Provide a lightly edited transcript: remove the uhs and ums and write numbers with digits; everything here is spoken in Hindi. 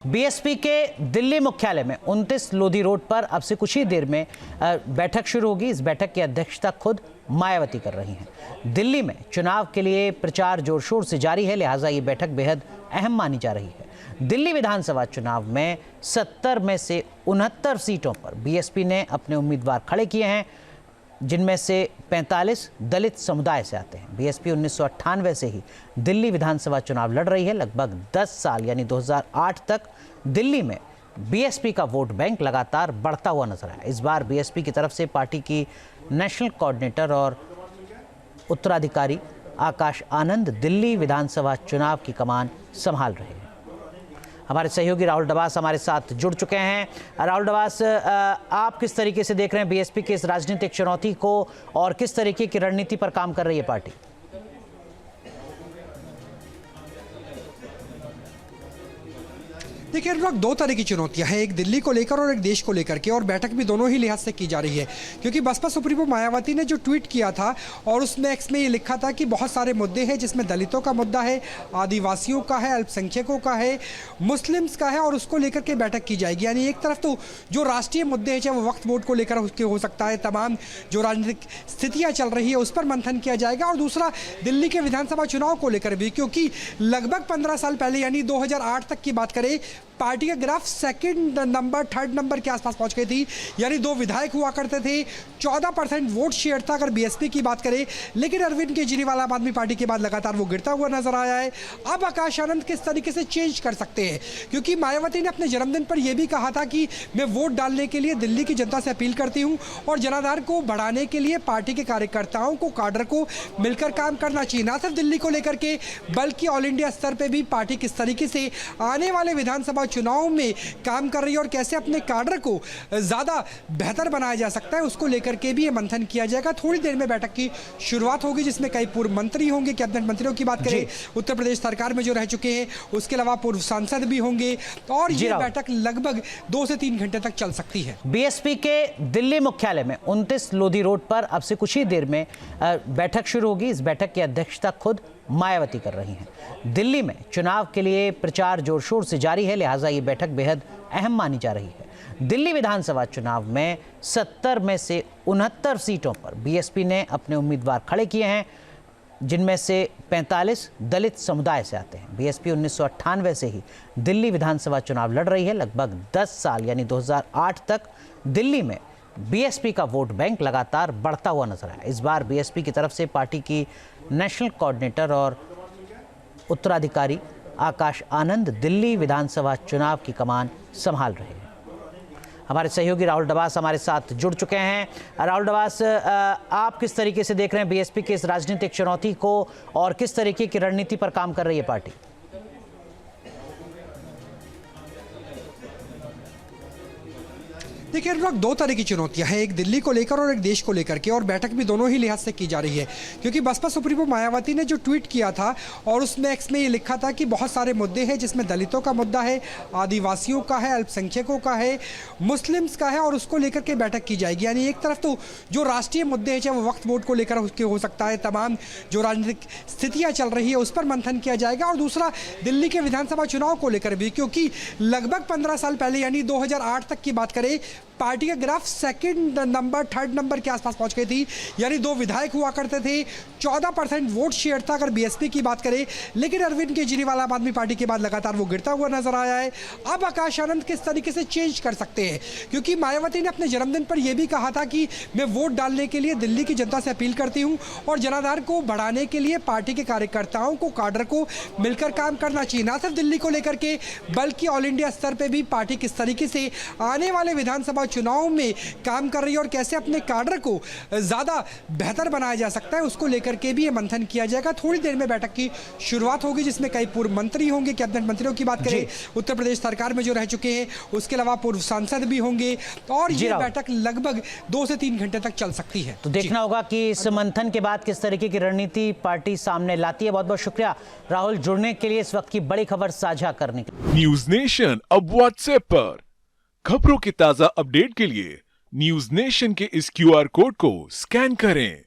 बीएसपी के दिल्ली मुख्यालय में 29 लोधी रोड पर अब से कुछ ही देर में बैठक शुरू होगी। इस बैठक की अध्यक्षता खुद मायावती कर रही हैं। दिल्ली में चुनाव के लिए प्रचार जोर शोर से जारी है, लिहाजा ये बैठक बेहद अहम मानी जा रही है। दिल्ली विधानसभा चुनाव में 70 में से 69 सीटों पर बीएसपी ने अपने उम्मीदवार खड़े किए हैं, जिनमें से 45 दलित समुदाय से आते हैं। बीएसपी 1998 से ही दिल्ली विधानसभा चुनाव लड़ रही है। लगभग 10 साल यानी 2008 तक दिल्ली में बीएसपी का वोट बैंक लगातार बढ़ता हुआ नजर आया। इस बार बीएसपी की तरफ से पार्टी की नेशनल कोऑर्डिनेटर और उत्तराधिकारी आकाश आनंद दिल्ली विधानसभा चुनाव की कमान संभाल रहे हैं। हमारे सहयोगी राहुल डबास हमारे साथ जुड़ चुके हैं। राहुल डबास, आप किस तरीके से देख रहे हैं बीएसपी की इस राजनीतिक चुनौती को और किस तरीके की रणनीति पर काम कर रही है पार्टी? देखिए अनुराग, दो तरह की चुनौतियां हैं, एक दिल्ली को लेकर और एक देश को लेकर के, और बैठक भी दोनों ही लिहाज से की जा रही है। क्योंकि बसपा सुप्रीमो मायावती ने जो ट्वीट किया था और उसमें एक्स में ये लिखा था कि बहुत सारे मुद्दे हैं, जिसमें दलितों का मुद्दा है, आदिवासियों का है, अल्पसंख्यकों का है, मुस्लिम्स का है, और उसको लेकर के बैठक की जाएगी। यानी एक तरफ तो जो राष्ट्रीय मुद्दे हैं, चाहे वो वक्फ बोर्ड को लेकर उसके हो सकता है, तमाम जो राजनीतिक स्थितियाँ चल रही है उस पर मंथन किया जाएगा, और दूसरा दिल्ली के विधानसभा चुनाव को लेकर भी, क्योंकि लगभग 15 साल पहले यानी 2008 तक की बात करें, पार्टी का graph second number third number के आसपास पहुंच गई थी। यानी 2 विधायक हुआ करते थे, 14% वोट शेयर था अगर बीएसपी की बात करें। लेकिन अरविंद केजरीवाल आम आदमी पार्टी के बाद लगातार वो गिरता हुआ नजर आया है। अब आकाश आनंद किस तरीके से चेंज कर सकते हैं, क्योंकि मायावती ने अपने जन्मदिन पर यह भी कहा था कि मैं वोट डालने के लिए दिल्ली की जनता से अपील करती हूँ और जनाधार को बढ़ाने के लिए पार्टी के कार्यकर्ताओं को, काडर को मिलकर काम करना चाहिए। ना सिर्फ दिल्ली को लेकर के बल्कि ऑल इंडिया स्तर पर भी पार्टी किस तरीके से आने वाले विधानसभा चुनाव में काम कर रही है और कैसे अपने काडर को ज्यादा बेहतर बनाया जा सकता है, उसको लेकर के भी ये मंथन किया जाएगा। थोड़ी देर में बैठक की शुरुआत होगी, जिसमें कई पूर्व मंत्री होंगे। कैबिनेट मंत्रियों की बात करें, उत्तर प्रदेश सरकार में जो रह चुके हैं, उसके अलावा पूर्व सांसद भी होंगे, और ये बैठक लगभग 2 से 3 घंटे तक चल सकती है। बीएसपी के दिल्ली मुख्यालय में 29 लोधी रोड पर अब से कुछ ही देर में बैठक शुरू होगी। इस बैठक की अध्यक्षता खुद मायावती कर रही हैं। दिल्ली में चुनाव के लिए प्रचार जोर शोर से जारी है, लिहाजा ये बैठक बेहद अहम मानी जा रही है। दिल्ली विधानसभा चुनाव में 70 में से 69 सीटों पर बीएसपी ने अपने उम्मीदवार खड़े किए हैं, जिनमें से 45 दलित समुदाय से आते हैं। बीएसपी 1998 से ही दिल्ली विधानसभा चुनाव लड़ रही है। लगभग 10 साल यानी 2008 तक दिल्ली में बीएसपी का वोट बैंक लगातार बढ़ता हुआ नजर आया। इस बार बीएसपी की तरफ से पार्टी की नेशनल कोऑर्डिनेटर और उत्तराधिकारी आकाश आनंद दिल्ली विधानसभा चुनाव की कमान संभाल रहे हैं। हमारे सहयोगी राहुल डबास हमारे साथ जुड़ चुके हैं। राहुल डबास, आप किस तरीके से देख रहे हैं बीएसपी की इस राजनीतिक चुनौती को और किस तरीके की रणनीति पर काम कर रही है पार्टी? देखिए अनुराग, दो तरह की चुनौतियां हैं, एक दिल्ली को लेकर और एक देश को लेकर के, और बैठक भी दोनों ही लिहाज से की जा रही है। क्योंकि बसपा सुप्रीमो मायावती ने जो ट्वीट किया था और उसमें एक्स में ये लिखा था कि बहुत सारे मुद्दे हैं, जिसमें दलितों का मुद्दा है, आदिवासियों का है, अल्पसंख्यकों का है, मुस्लिम्स का है, और उसको लेकर के बैठक की जाएगी। यानी एक तरफ तो जो राष्ट्रीय मुद्दे हैं, चाहे वो वक्फ बोर्ड को लेकर उसके हो सकता है, तमाम जो राजनीतिक स्थितियाँ चल रही है उस पर मंथन किया जाएगा, और दूसरा दिल्ली के विधानसभा चुनाव को लेकर भी, क्योंकि लगभग 15 साल पहले यानी 2008 तक की बात करें, पार्टी का graph second number third number के आसपास पहुंच गई थी। यानी 2 विधायक हुआ करते थे, 14% वोट शेयर था अगर बीएसपी की बात करें। लेकिन अरविंद केजरीवाल आम आदमी पार्टी के बाद लगातार वो गिरता हुआ नजर आया है। अब आकाश आनंद किस तरीके से चेंज कर सकते हैं, क्योंकि मायावती ने अपने जन्मदिन पर यह भी कहा था कि मैं वोट डालने के लिए दिल्ली की जनता से अपील करती हूँ और जनाधार को बढ़ाने के लिए पार्टी के कार्यकर्ताओं को, काडर को मिलकर काम करना चाहिए। ना सिर्फ दिल्ली को लेकर के बल्कि ऑल इंडिया स्तर पर भी पार्टी किस तरीके से आने वाले विधानसभा चुनाव में काम कर रही है और कैसे अपने काडर को ज्यादा बेहतर बनाया जा सकता है, उसको लेकर के भी ये मंथन किया जाएगा। थोड़ी देर में बैठक की शुरुआत होगी, जिसमें कई पूर्व मंत्री होंगे। कैबिनेट मंत्रियों की बात करें, उत्तर प्रदेश सरकार में जो रह चुके हैं, उसके अलावा पूर्व सांसद भी होंगे, और ये बैठक लगभग 2 से 3 घंटे तक चल सकती है। तो देखना होगा कि इस मंथन के बाद किस तरीके की रणनीति पार्टी सामने लाती है। बहुत बहुत शुक्रिया राहुल, जुड़ने के लिए, इस वक्त की बड़ी खबर साझा करने के लिए। न्यूज नेशन अब व्हाट्सएप पर खबरों की ताजा अपडेट के लिए न्यूज नेशन के इस क्यूआर कोड को स्कैन करें।